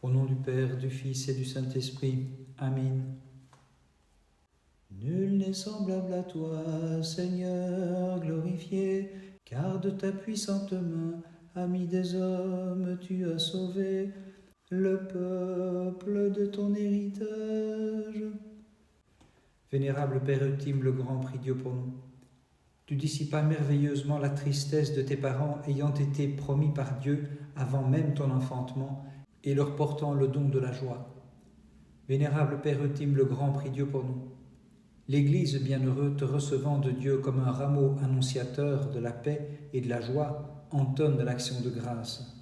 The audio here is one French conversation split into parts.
Au nom du Père, du Fils et du Saint-Esprit. Amen. Nul n'est semblable à toi, Seigneur glorifié, car de ta puissante main, ami des hommes, tu as sauvé le peuple de ton héritage. Vénérable Père ultime, le grand, prie Dieu pour nous. Tu dissipas merveilleusement la tristesse de tes parents ayant été promis par Dieu avant même ton enfantement et leur portant le don de la joie. Vénérable Père ultime, le grand, prie Dieu pour nous. L'Église bienheureux, te recevant de Dieu comme un rameau annonciateur de la paix et de la joie, entonne l'action de grâce.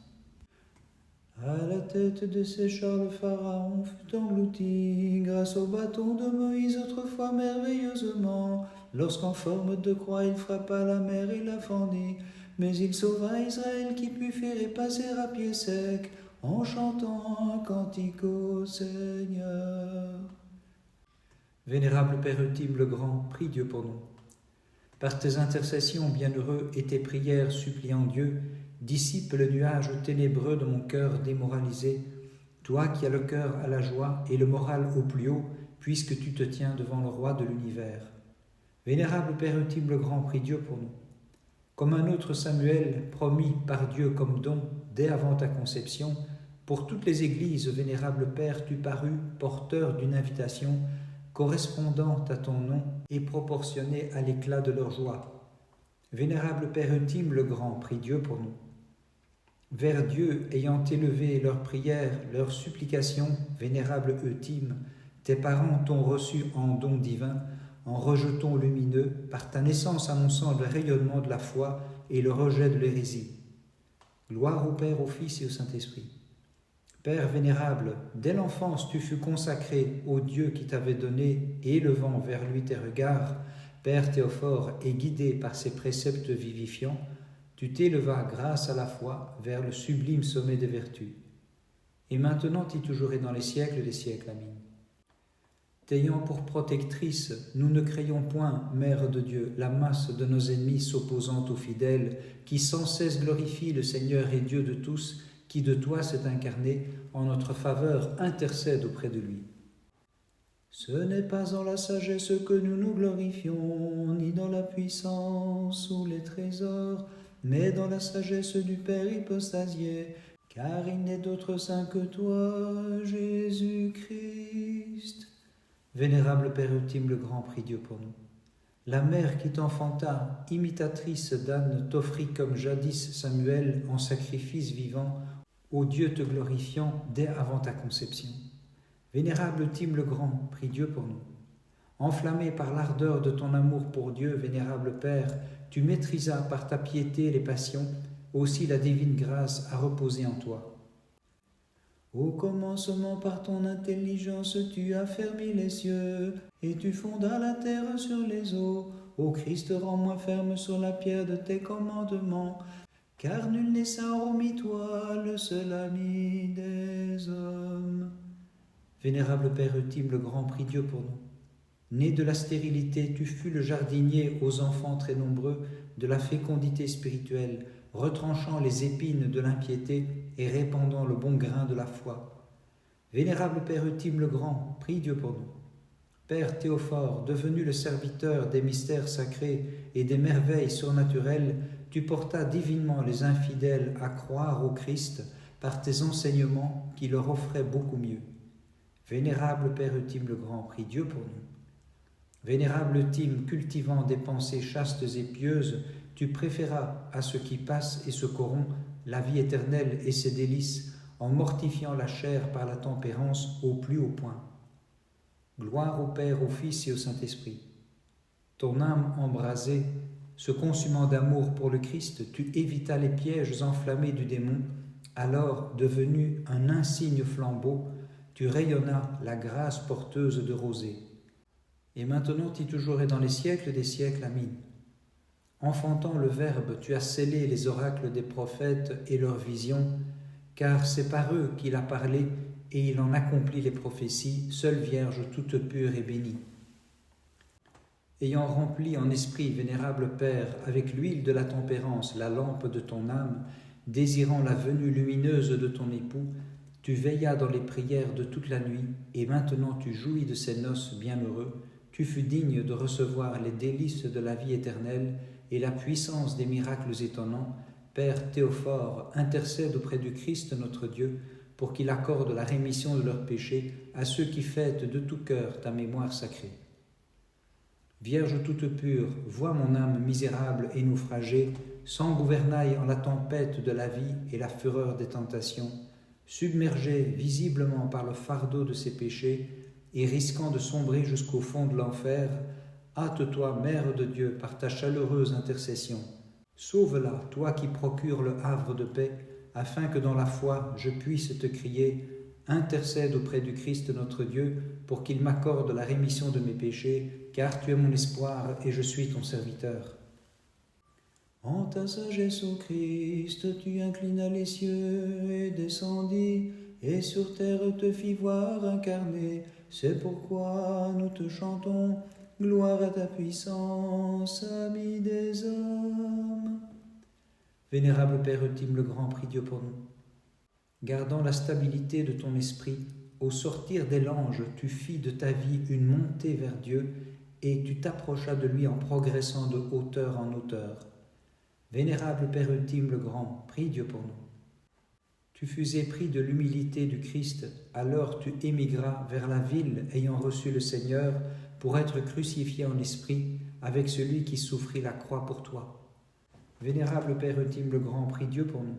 À la tête de ces chars, le Pharaon fut englouti grâce au bâton de Moïse autrefois merveilleusement. Lorsqu'en forme de croix il frappa la mer et la fendit, mais il sauva Israël qui put faire et passer à pied sec en chantant un cantique au Seigneur. Vénérable Père ultime le grand, prie Dieu pour nous. Par tes intercessions bienheureux et tes prières suppliant Dieu, dissipe le nuage ténébreux de mon cœur démoralisé, toi qui as le cœur à la joie et le moral au plus haut, puisque tu te tiens devant le roi de l'univers. Vénérable Père ultime le grand, prie Dieu pour nous. Comme un autre Samuel, promis par Dieu comme don dès avant ta conception, pour toutes les églises, vénérable Père, tu parus porteur d'une invitation correspondante à ton nom et proportionnée à l'éclat de leur joie. Vénérable Père ultime le grand, prie Dieu pour nous. Vers Dieu, ayant élevé leurs prières, leurs supplications, vénérable ultime, tes parents t'ont reçu en don divin, en rejeton lumineux, par ta naissance annonçant le rayonnement de la foi et le rejet de l'hérésie. Gloire au Père, au Fils et au Saint-Esprit. Père vénérable, dès l'enfance tu fus consacré au Dieu qui t'avait donné, et élevant vers lui tes regards, Père Théophore, et guidé par ses préceptes vivifiants, tu t'élevas grâce à la foi vers le sublime sommet des vertus. Et maintenant y toujours et dans les siècles des siècles. Amen. T'ayant pour protectrice, nous ne craignons point, Mère de Dieu, la masse de nos ennemis s'opposant aux fidèles, qui sans cesse glorifient le Seigneur et Dieu de tous, qui de toi s'est incarné, en notre faveur intercède auprès de lui. Ce n'est pas en la sagesse que nous nous glorifions, ni dans la puissance ou les trésors, mais dans la sagesse du Père hypostasié, car il n'est d'autre saint que toi, Jésus-Christ. Vénérable Père ultime le grand, prie Dieu pour nous. La mère qui t'enfanta, imitatrice d'Anne, t'offrit comme jadis Samuel en sacrifice vivant, ô Dieu te glorifiant dès avant ta conception. Vénérable ultime le grand, prie Dieu pour nous. Enflammé par l'ardeur de ton amour pour Dieu, vénérable Père, tu maîtrisas par ta piété les passions, aussi la divine grâce a reposé en toi. Au commencement, par ton intelligence, tu as fermé les cieux, et tu fondas la terre sur les eaux. Ô Christ, rends-moi ferme sur la pierre de tes commandements, car nul n'est saint hormis toi, le seul ami des hommes. Vénérable Père ultime, le grand, prie Dieu pour nous. Né de la stérilité, tu fus le jardinier aux enfants très nombreux de la fécondité spirituelle, retranchant les épines de l'impiété et répandant le bon grain de la foi. Vénérable Père ultime le grand, prie Dieu pour nous. Père Théophore, devenu le serviteur des mystères sacrés et des merveilles surnaturelles, tu portas divinement les infidèles à croire au Christ par tes enseignements qui leur offraient beaucoup mieux. Vénérable Père ultime le grand, prie Dieu pour nous. Vénérable ultime, cultivant des pensées chastes et pieuses, tu préféras à ce qui passe et se corrompt la vie éternelle et ses délices, en mortifiant la chair par la tempérance au plus haut point. Gloire au Père, au Fils et au Saint-Esprit. Ton âme embrasée, se consumant d'amour pour le Christ, tu évitas les pièges enflammés du démon, alors devenu un insigne flambeau, tu rayonnas la grâce porteuse de rosée. Et maintenant, y toujours et dans les siècles des siècles. Amen. Enfantant le Verbe, tu as scellé les oracles des prophètes et leurs visions, car c'est par eux qu'il a parlé et il en accomplit les prophéties, seule Vierge toute pure et bénie. Ayant rempli en esprit, vénérable Père, avec l'huile de la tempérance, la lampe de ton âme, désirant la venue lumineuse de ton époux, Tu veillas dans les prières de toute la nuit, et maintenant tu jouis de ces noces bienheureux. Tu fus digne de recevoir les délices de la vie éternelle et la puissance des miracles étonnants. Père Théophore, intercède auprès du Christ notre Dieu, pour qu'il accorde la rémission de leurs péchés à ceux qui fêtent de tout cœur ta mémoire sacrée. Vierge toute pure, vois mon âme misérable et naufragée, sans gouvernail en la tempête de la vie et la fureur des tentations, submergée visiblement par le fardeau de ses péchés et risquant de sombrer jusqu'au fond de l'enfer, hâte-toi, Mère de Dieu, par ta chaleureuse intercession. Sauve-la, toi qui procures le havre de paix, afin que dans la foi je puisse te crier « Intercède auprès du Christ notre Dieu, pour qu'il m'accorde la rémission de mes péchés, car tu es mon espoir et je suis ton serviteur. » En ta sagesse, ô Christ, tu inclinas les cieux et descendis, et sur terre te fis voir incarné. C'est pourquoi nous te chantons, gloire à ta puissance, ami des hommes. Vénérable Père ultime, le grand, prie Dieu pour nous. Gardant la stabilité de ton esprit, au sortir des langes, tu fis de ta vie une montée vers Dieu, et tu t'approchas de lui en progressant de hauteur en hauteur. Vénérable Père ultime le grand, prie Dieu pour nous. Tu fus épris de l'humilité du Christ, alors tu émigras vers la ville ayant reçu le Seigneur pour être crucifié en esprit avec celui qui souffrit la croix pour toi. Vénérable Père ultime le grand, prie Dieu pour nous.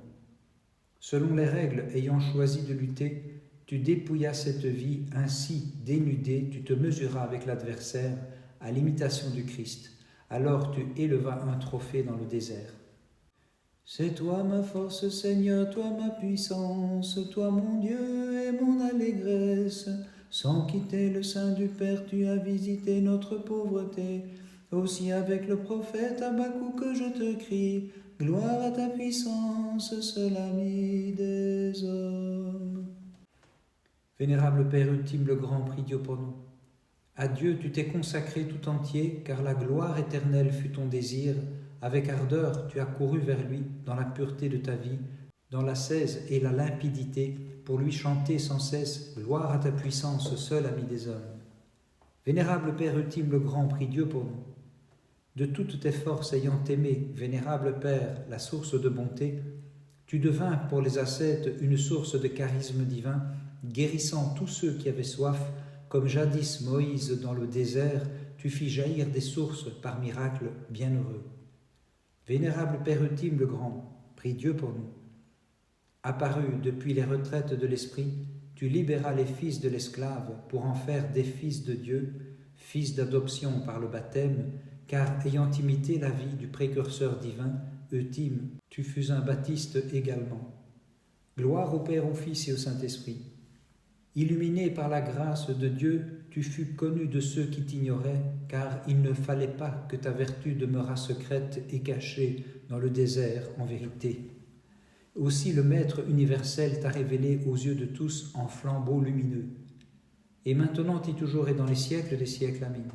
Selon les règles ayant choisi de lutter, tu dépouillas cette vie, ainsi dénudé, tu te mesuras avec l'adversaire à l'imitation du Christ. Alors tu élevas un trophée dans le désert. C'est toi ma force, Seigneur, toi ma puissance, toi mon Dieu et mon allégresse. Sans quitter le sein du Père, tu as visité notre pauvreté. Aussi avec le prophète Habakkuk que je te crie, gloire à ta puissance, seul ami des hommes. Vénérable Père ultime, le grand, prie Dieu pour nous. À Dieu tu t'es consacré tout entier, car la gloire éternelle fut ton désir. Avec ardeur tu as couru vers lui dans la pureté de ta vie, dans l'ascèse et la limpidité, pour lui chanter sans cesse, gloire à ta puissance, seul ami des hommes. Vénérable Père ultime, le grand, prie Dieu pour nous. De toutes tes forces ayant aimé, vénérable Père, la source de bonté, tu devins pour les ascètes une source de charisme divin, guérissant tous ceux qui avaient soif, comme jadis Moïse dans le désert, tu fis jaillir des sources par miracle bienheureux. Vénérable Père ultime le grand, prie Dieu pour nous. Apparu depuis les retraites de l'esprit, tu libéras les fils de l'esclave pour en faire des fils de Dieu, fils d'adoption par le baptême, car ayant imité la vie du précurseur divin, Euthyme, tu fus un baptiste également. Gloire au Père, au Fils et au Saint-Esprit. Illuminé par la grâce de Dieu, tu fus connu de ceux qui t'ignoraient, car il ne fallait pas que ta vertu demeurât secrète et cachée dans le désert en vérité. Aussi le Maître universel t'a révélé aux yeux de tous en flambeau lumineux. Et maintenant et toujours et dans les siècles des siècles, amen.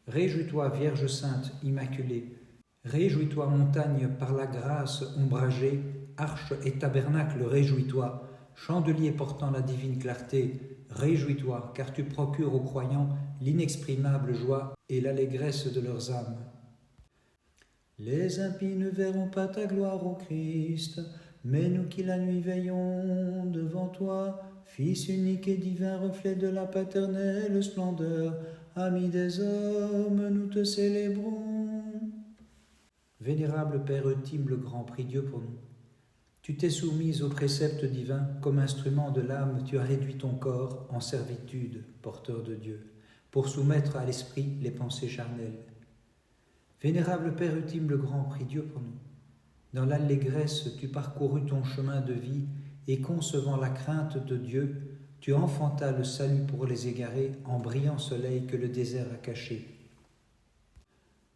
Réjouis-toi, Vierge sainte, immaculée. Réjouis-toi, montagne par la grâce ombragée, arche et tabernacle, réjouis-toi. Chandelier portant la divine clarté, réjouis-toi, car tu procures aux croyants l'inexprimable joie et l'allégresse de leurs âmes. Les impies ne verront pas ta gloire, ô Christ, mais nous qui la nuit veillons devant toi, Fils unique et divin, reflet de la paternelle splendeur, ami des hommes, nous te célébrons. Vénérable Père ultime, le grand, prie Dieu pour nous. Tu t'es soumise aux préceptes divins, comme instrument de l'âme, tu as réduit ton corps en servitude, porteur de Dieu, pour soumettre à l'esprit les pensées charnelles. Vénérable Père ultime, le grand, prie Dieu pour nous. Dans l'allégresse, tu parcourus ton chemin de vie, et concevant la crainte de Dieu, tu enfantas le salut pour les égarés en brillant soleil que le désert a caché.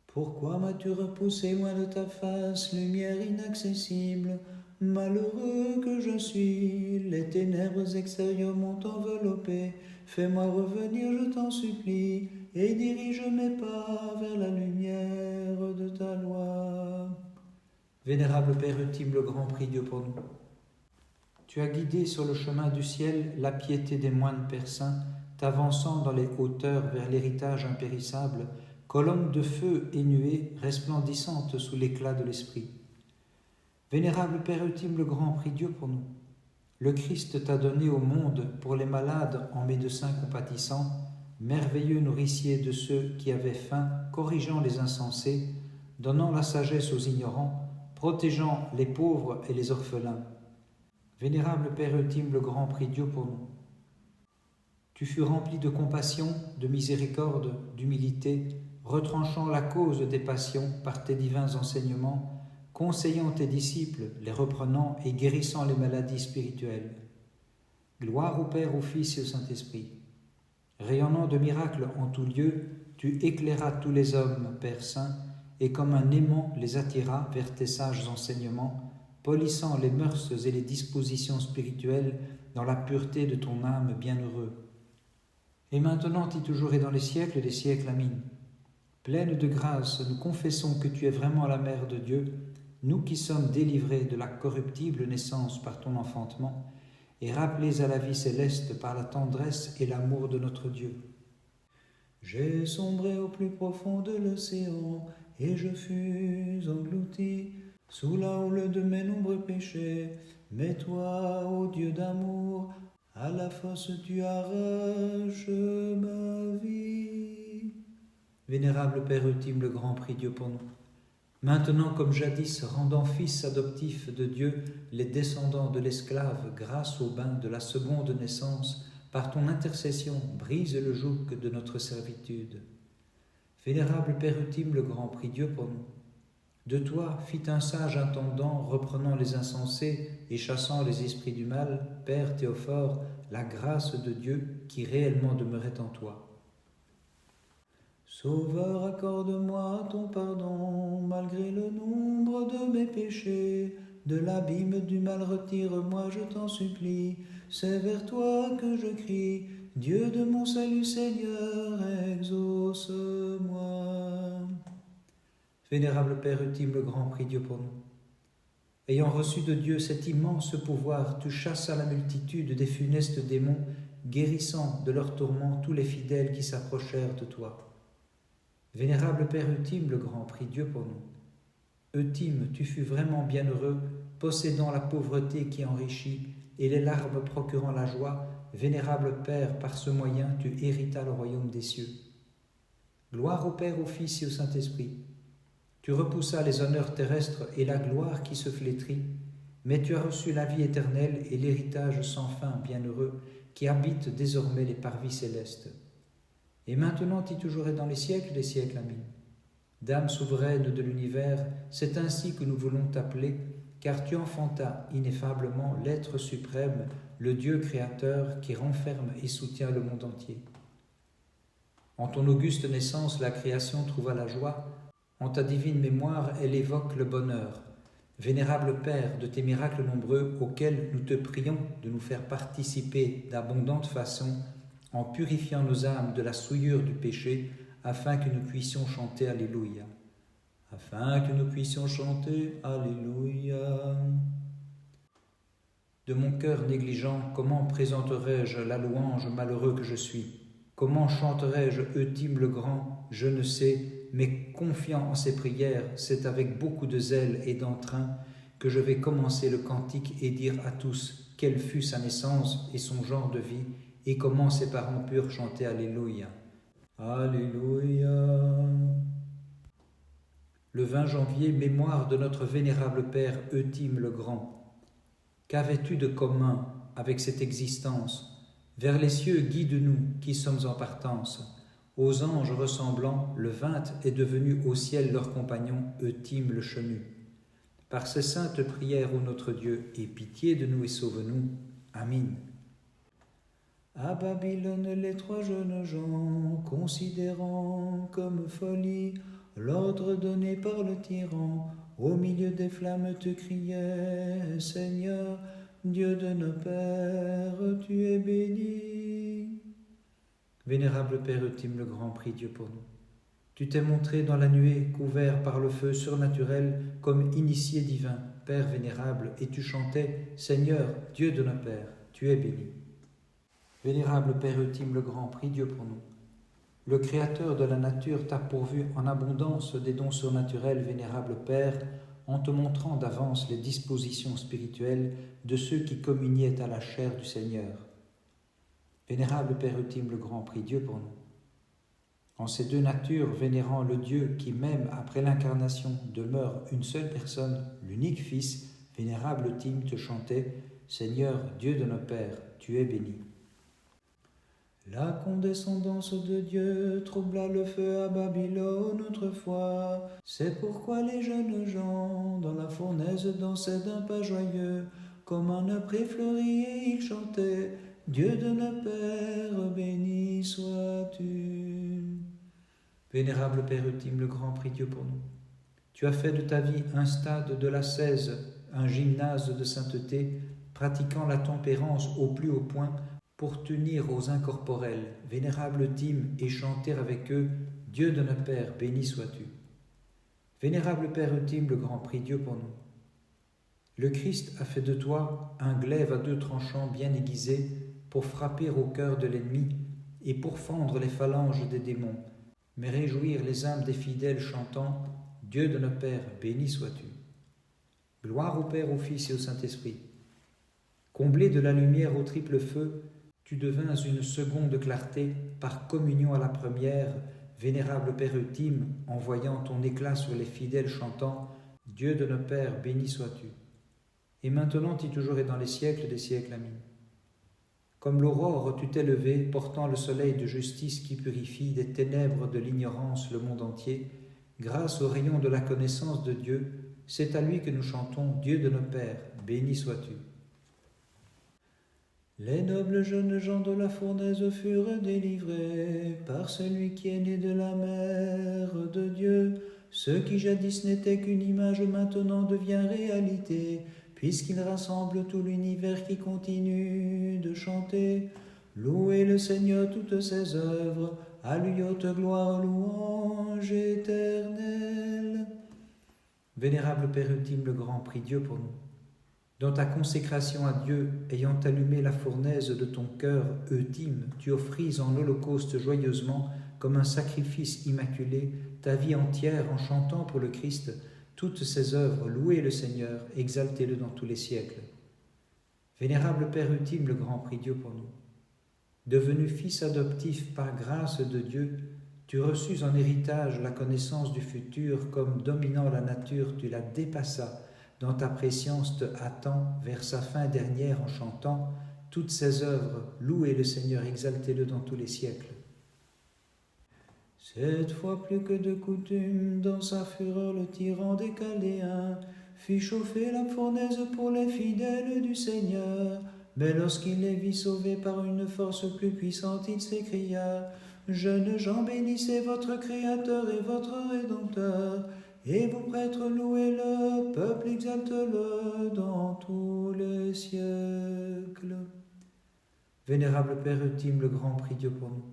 Pourquoi m'as-tu repoussé loin de ta face, lumière inaccessible? Malheureux que je suis, les ténèbres extérieures m'ont enveloppé. Fais-moi revenir, je t'en supplie, et dirige mes pas vers la lumière de ta loi. Vénérable Père ultime, le grand, prie Dieu pour nous. Tu as guidé sur le chemin du ciel la piété des moines persans, t'avançant dans les hauteurs vers l'héritage impérissable, colonne de feu et nuée resplendissante sous l'éclat de l'esprit. Vénérable Père ultime, le grand, prie Dieu pour nous. Le Christ t'a donné au monde pour les malades en médecin compatissant, merveilleux nourricier de ceux qui avaient faim, corrigeant les insensés, donnant la sagesse aux ignorants, protégeant les pauvres et les orphelins. Vénérable Père ultime, le grand, prie Dieu pour nous. Tu fus rempli de compassion, de miséricorde, d'humilité, retranchant la cause des passions par tes divins enseignements, conseillant tes disciples, les reprenant et guérissant les maladies spirituelles. Gloire au Père, au Fils et au Saint-Esprit. Rayonnant de miracles en tout lieu, tu éclairas tous les hommes, Père Saint, et comme un aimant les attiras vers tes sages enseignements, polissant les mœurs et les dispositions spirituelles dans la pureté de ton âme bienheureux. Et maintenant et toujours et dans les siècles des siècles, Amin. Pleine de grâce, nous confessons que tu es vraiment la Mère de Dieu, nous qui sommes délivrés de la corruptible naissance par ton enfantement, et rappelés à la vie céleste par la tendresse et l'amour de notre Dieu. J'ai sombré au plus profond de l'océan, et je fus englouti sous la houle de mes nombreux péchés. Mais toi, ô Dieu d'amour, à la fosse tu arraches ma vie. Vénérable Père ultime, le grand, prie Dieu pour nous. Maintenant, comme jadis, rendant fils adoptifs de Dieu les descendants de l'esclave grâce au bain de la seconde naissance, par ton intercession, brise le joug de notre servitude. Vénérable Père ultime, le grand, prie Dieu pour nous. De toi fit un sage intendant, reprenant les insensés et chassant les esprits du mal, Père Théophore, la grâce de Dieu qui réellement demeurait en toi. Sauveur, accorde-moi ton pardon, malgré le nombre de mes péchés. De l'abîme du mal retire-moi, je t'en supplie. C'est vers toi que je crie. Dieu de mon salut, Seigneur, exauce-moi. Vénérable Père ultime, le grand, prie Dieu pour nous. Ayant reçu de Dieu cet immense pouvoir, tu chasses à la multitude des funestes démons, guérissant de leurs tourments tous les fidèles qui s'approchèrent de toi. Vénérable Père ultime, le grand, prie Dieu pour nous. Ultime, tu fus vraiment bienheureux, possédant la pauvreté qui enrichit et les larmes procurant la joie. Vénérable Père, par ce moyen, tu héritas le royaume des cieux. Gloire au Père, au Fils et au Saint-Esprit. Tu repoussas les honneurs terrestres et la gloire qui se flétrit, mais tu as reçu la vie éternelle et l'héritage sans fin, bienheureux, qui habite désormais les parvis célestes. Et maintenant et toujours et dans les siècles des siècles, Amin. Dame souveraine de l'univers, c'est ainsi que nous voulons t'appeler, car tu enfantas ineffablement l'être suprême, le Dieu créateur qui renferme et soutient le monde entier. En ton auguste naissance, la création trouva la joie. En ta divine mémoire, elle évoque le bonheur. Vénérable Père, de tes miracles nombreux, auxquels nous te prions de nous faire participer d'abondante façon, en purifiant nos âmes de la souillure du péché, afin que nous puissions chanter Alléluia. Afin que nous puissions chanter Alléluia. De mon cœur négligent, comment présenterai-je la louange malheureux que je suis? Comment chanterai-je Ultime le grand? Je ne sais, mais confiant en ses prières, c'est avec beaucoup de zèle et d'entrain que je vais commencer le cantique et dire à tous quelle fut sa naissance et son genre de vie, et comment ses parents purent chanter Alléluia. Alléluia. Le 20 janvier, mémoire de notre vénérable Père Eutyme le Grand. Qu'avais-tu de commun avec cette existence? Vers les cieux, guide-nous qui sommes en partance. Aux anges ressemblants, le 20 est devenu au ciel leur compagnon, Eutyme le chenu. Par ces saintes prières, ô notre Dieu, aie pitié de nous et sauve-nous. Amin. À Babylone, les trois jeunes gens, considérant comme folie l'ordre donné par le tyran, au milieu des flammes te criaient, Seigneur, Dieu de nos pères, tu es béni. Vénérable Père Eutyme le Grand, prie Dieu pour nous. Tu t'es montré dans la nuée, couvert par le feu surnaturel comme initié divin. Père vénérable, et tu chantais « Seigneur, Dieu de nos pères, tu es béni ». Vénérable Père ultime, le grand, prie Dieu pour nous. Le Créateur de la nature t'a pourvu en abondance des dons surnaturels, vénérable Père, en te montrant d'avance les dispositions spirituelles de ceux qui communiaient à la chair du Seigneur. Vénérable Père ultime, le grand, prie Dieu pour nous. En ces deux natures, vénérant le Dieu qui, même après l'incarnation, demeure une seule personne, l'unique Fils, vénérable ultime, te chantait « Seigneur, Dieu de nos pères, tu es béni ». La condescendance de Dieu troubla le feu à Babylone autrefois. C'est pourquoi les jeunes gens dans la fournaise dansaient d'un pas joyeux. Comme un âpré fleuri et ils chantaient « Dieu de nos pères, béni sois-tu ». Vénérable Père ultime, le grand, prie Dieu pour nous. Tu as fait de ta vie un stade de l'ascèse, un gymnase de sainteté, pratiquant la tempérance au plus haut point, pour t'unir aux incorporels, vénérable ultime, et chanter avec eux « Dieu de nos pères, béni sois-tu ». Vénérable Père ultime, le grand, prie Dieu pour nous. Le Christ a fait de toi un glaive à deux tranchants bien aiguisé pour frapper au cœur de l'ennemi et pour fendre les phalanges des démons, mais réjouir les âmes des fidèles chantant « Dieu de nos pères, béni sois-tu ». Gloire au Père, au Fils et au Saint-Esprit. Comblé de la lumière au triple feu, tu devins une seconde clarté par communion à la première, vénérable Père ultime, en voyant ton éclat sur les fidèles chantant « Dieu de nos pères, béni sois-tu ». Et maintenant et toujours et dans les siècles des siècles, amin. Comme l'aurore, tu t'es levé, portant le soleil de justice qui purifie des ténèbres de l'ignorance le monde entier, grâce au rayon de la connaissance de Dieu, c'est à lui que nous chantons « Dieu de nos pères, béni sois-tu ». Les nobles jeunes gens de la fournaise furent délivrés par celui qui est né de la mère de Dieu. Ce qui jadis n'était qu'une image maintenant devient réalité, puisqu'il rassemble tout l'univers qui continue de chanter. Louez le Seigneur toutes ses œuvres, à lui haute gloire, louange éternelle. Vénérable Père ultime, le grand, prie Dieu pour nous. Dans ta consécration à Dieu, ayant allumé la fournaise de ton cœur ultime, tu offris en holocauste joyeusement, comme un sacrifice immaculé, ta vie entière en chantant pour le Christ toutes ses œuvres. Louez le Seigneur, exaltez-le dans tous les siècles. Vénérable Père ultime, le grand, prie Dieu pour nous. Devenu fils adoptif par grâce de Dieu, tu reçus en héritage la connaissance du futur, comme dominant la nature, tu la dépassas. Dans ta préscience te hâtant vers sa fin dernière en chantant toutes ses œuvres, louez le Seigneur, exaltez-le dans tous les siècles. Cette fois plus que de coutume, dans sa fureur le tyran des Chaldéens fit chauffer la fournaise pour les fidèles du Seigneur. Mais lorsqu'il les vit sauvés par une force plus puissante, il s'écria « Jeunes gens, bénissez votre Créateur et votre Rédempteur. Et vous prêtres, louez-le, peuple, exalte-le dans tous les siècles. » Vénérable Père ultime, le grand, prie Dieu pour nous.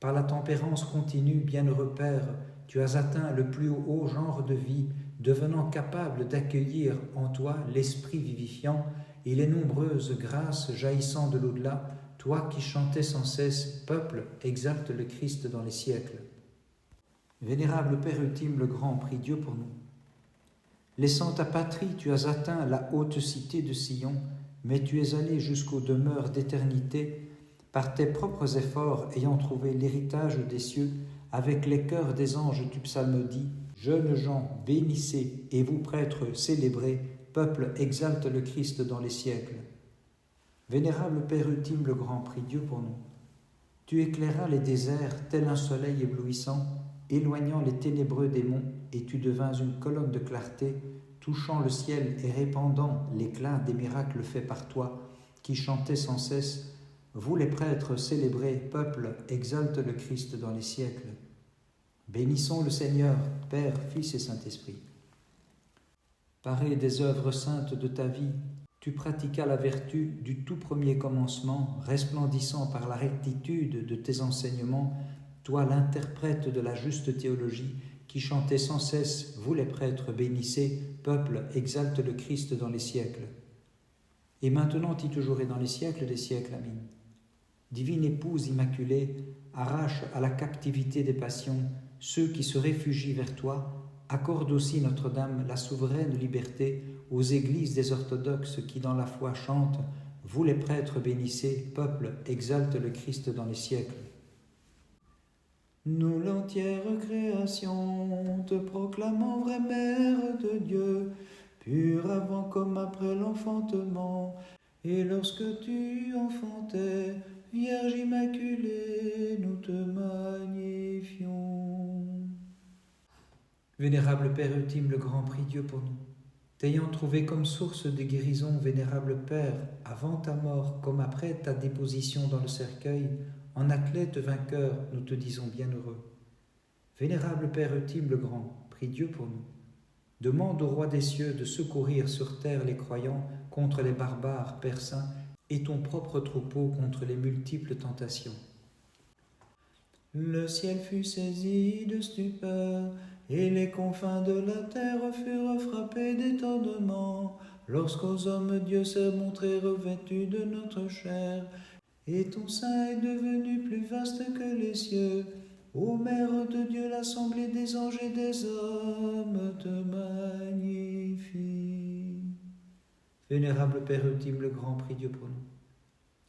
Par la tempérance continue, bienheureux Père, tu as atteint le plus haut genre de vie, devenant capable d'accueillir en toi l'esprit vivifiant et les nombreuses grâces jaillissant de l'au-delà, toi qui chantais sans cesse, peuple, exalte le Christ dans les siècles. Vénérable Père ultime, le grand, prie Dieu pour nous. Laissant ta patrie, tu as atteint la haute cité de Sion, mais tu es allé jusqu'aux demeures d'éternité par tes propres efforts, ayant trouvé l'héritage des cieux, avec les chœurs des anges tu psalmodies. Jeunes gens, bénissez, et vous prêtres, célébrez, peuple, exalte le Christ dans les siècles. Vénérable Père ultime, le grand, prie Dieu pour nous. Tu éclairas les déserts tel un soleil éblouissant, éloignant les ténébreux démons, et tu devins une colonne de clarté, touchant le ciel et répandant l'éclat des miracles faits par toi, qui chantais sans cesse « Vous les prêtres célébrez, peuple, exalte le Christ dans les siècles. » Bénissons le Seigneur, Père, Fils et Saint-Esprit. Paré des œuvres saintes de ta vie, tu pratiquas la vertu du tout premier commencement, resplendissant par la rectitude de tes enseignements, toi l'interprète de la juste théologie, qui chantait sans cesse, vous les prêtres, bénissez, peuple, exalte le Christ dans les siècles. Et maintenant et toujours et dans les siècles des siècles, amin. Divine épouse immaculée, arrache à la captivité des passions ceux qui se réfugient vers toi, accorde aussi Notre-Dame la souveraine liberté aux églises des orthodoxes qui dans la foi chantent, vous les prêtres bénissez, peuple, exalte le Christ dans les siècles. Nous l'entière création te proclamons vraie mère de Dieu, pure avant comme après l'enfantement, et lorsque tu enfantais, Vierge immaculée, nous te magnifions. Vénérable Père ultime, le grand prie Dieu pour nous. T'ayant trouvé comme source de guérison, vénérable Père, avant ta mort comme après ta déposition dans le cercueil, en athlète vainqueur, nous te disons bienheureux. Vénérable Père ultime, le grand, prie Dieu pour nous. Demande au roi des cieux de secourir sur terre les croyants contre les barbares, Père saint, et ton propre troupeau contre les multiples tentations. Le ciel fut saisi de stupeur, et les confins de la terre furent frappés d'étonnement, lorsqu'aux hommes Dieu s'est montré revêtu de notre chair, et ton sein est devenu plus vaste que les cieux. Ô Mère de Dieu, l'assemblée des anges et des hommes te magnifie. Vénérable Père ultime, le grand, prie Dieu pour nous.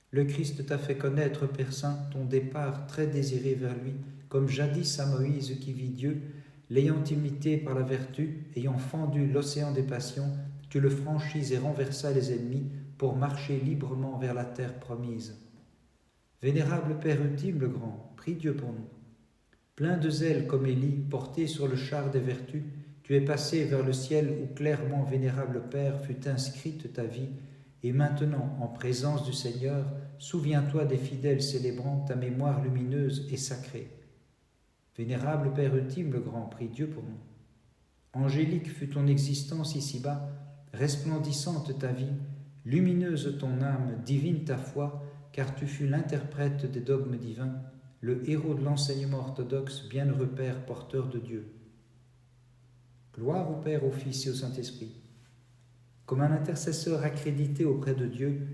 Le Christ t'a fait connaître, Père Saint, ton départ très désiré vers lui, comme jadis à Moïse qui vit Dieu, l'ayant imité par la vertu, ayant fendu l'océan des passions, tu le franchis et renversa les ennemis pour marcher librement vers la terre promise. Vénérable Père ultime, le grand, prie Dieu pour nous. Plein de zèle comme Élie, porté sur le char des vertus, tu es passé vers le ciel où clairement, vénérable Père, fut inscrite ta vie, et maintenant, en présence du Seigneur, souviens-toi des fidèles célébrant ta mémoire lumineuse et sacrée. Vénérable Père ultime, le grand, prie Dieu pour nous. Angélique fut ton existence ici-bas, resplendissante ta vie, lumineuse ton âme, divine ta foi, car tu fus l'interprète des dogmes divins, le héros de l'enseignement orthodoxe, bienheureux Père, porteur de Dieu. Gloire au Père, au Fils et au Saint-Esprit. Comme un intercesseur accrédité auprès de Dieu,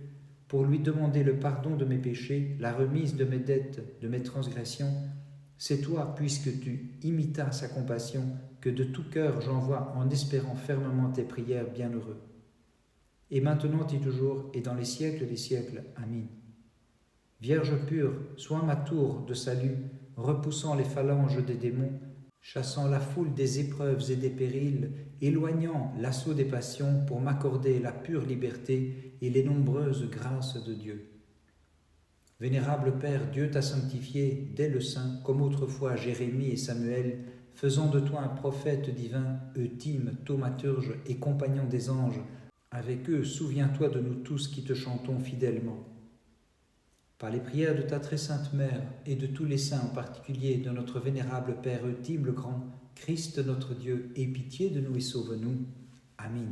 pour lui demander le pardon de mes péchés, la remise de mes dettes, de mes transgressions, c'est toi, puisque tu imitas sa compassion, que de tout cœur j'envoie en espérant fermement tes prières bienheureux. Et maintenant et toujours, et dans les siècles des siècles. Amin. Vierge pure, sois ma tour de salut, repoussant les phalanges des démons, chassant la foule des épreuves et des périls, éloignant l'assaut des passions pour m'accorder la pure liberté et les nombreuses grâces de Dieu. Vénérable Père, Dieu t'a sanctifié dès le sein, comme autrefois Jérémie et Samuel, faisant de toi un prophète divin, Eutime, thaumaturge et compagnon des anges. Avec eux, souviens-toi de nous tous qui te chantons fidèlement. Par les prières de ta très sainte Mère et de tous les saints, en particulier de notre vénérable Père Eutime le Grand, Christ notre Dieu, aie pitié de nous et sauve-nous. Amin.